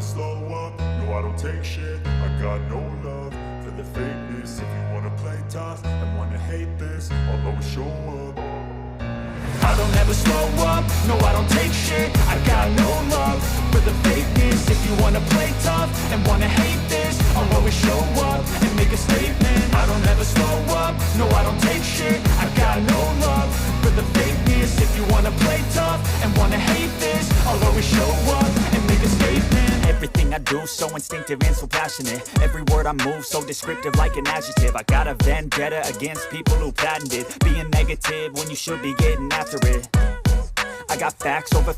never slow up, no I don't take shit. I got no love for the fakeness. If you wanna play tough and wanna hate this, I'll always show up. I don't ever slow up, no I don't take shit. I got no love for the fakeness. If you wanna play tough and wanna hate this, I'll always show up and make a statement. I don't ever slow up, no I don't take shit. I got no love for the fakeness. If you wanna play tough and wanna hate this, I'll always show up and make a statement. Everything I do so instinctive and so passionate. Every word I move so descriptive like an adjective. I got a vendetta against people who patented being negative when you should be getting after it. I got facts over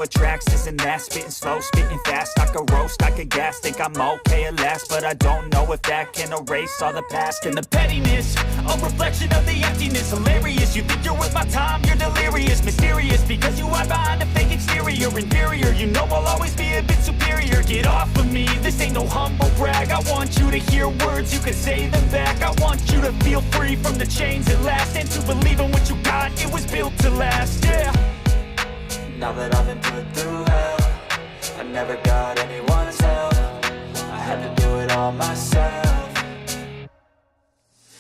tracks, this and that. Spitting slow, spitting fast. I could roast, I could gas. Think I'm okay at last, but I don't know if that can erase all the past. And the pettiness, a reflection of the emptiness. Hilarious, you think you're worth my time, you're delirious. Mysterious, because you hide behind a fake exterior. Inferior, you know I'll always be a bit superior. Get off of me, this ain't no humble brag. I want you to hear words, you can say them back. I want you to feel free from the chains at last, and to believe in what you got, it was built to last, yeah. Now that I've been put through hell, I never got anyone's help. I had to do it all myself.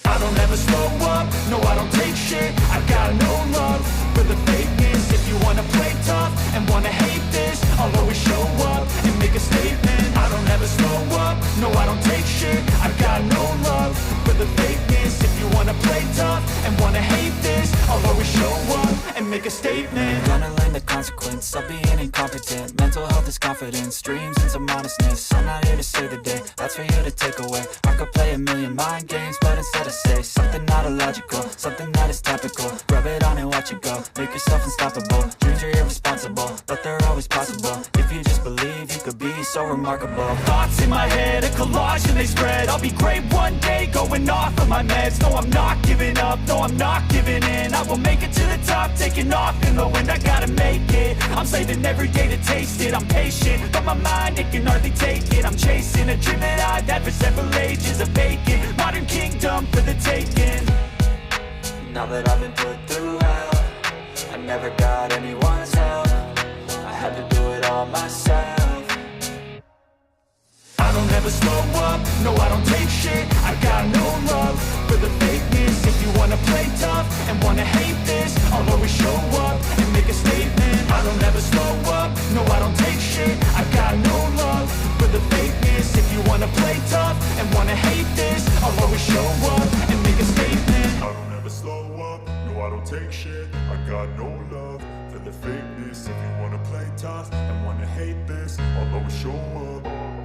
I don't ever slow up, no I don't take shit. I got no love for the fakeness. If you wanna play tough and wanna hate this, I'll always show up and make a statement. I don't ever slow up, no I don't take shit. I got no love for the fakeness. If you wanna play tough and wanna hate this, I'll always show up and make a statement. Gonna learn the consequence of being incompetent. Mental health is confidence, dreams and some honestness. I'm not here to save the day, that's for you to take away. I could play a million mind games, but instead I say something not illogical, something that is topical. Rub it on and watch it go, make yourself unstoppable. Dreams are irresponsible, but they're always possible. If you just believe, you could be so remarkable. Thoughts in my head, a collage and they spread. I'll be great one day, going off of my meds. No, I'm not giving up, no, I'm not giving in. I will make it to the top, taking off in the wind. I gotta make it, I'm saving every day to taste it. I'm patient, but my mind, it can hardly take it. I'm chasing a dream that I've had for several ages. A vacant, modern kingdom for the taking. Now that I've been put through hell, I never got anyone's help. I had to do it all myself. I don't ever slow up, no I don't take shit. I got no love for the fakeness. If you wanna play tough and wanna hate this, I'll always show up and make a statement. I don't ever slow up, no I don't take shit. I got no love for the fakeness. If you wanna play tough and wanna hate this, I'll always show up and make a statement. I don't ever slow up, no I don't take shit. I got no love for the fakeness. If you wanna play tough and wanna hate this, I'll always show up.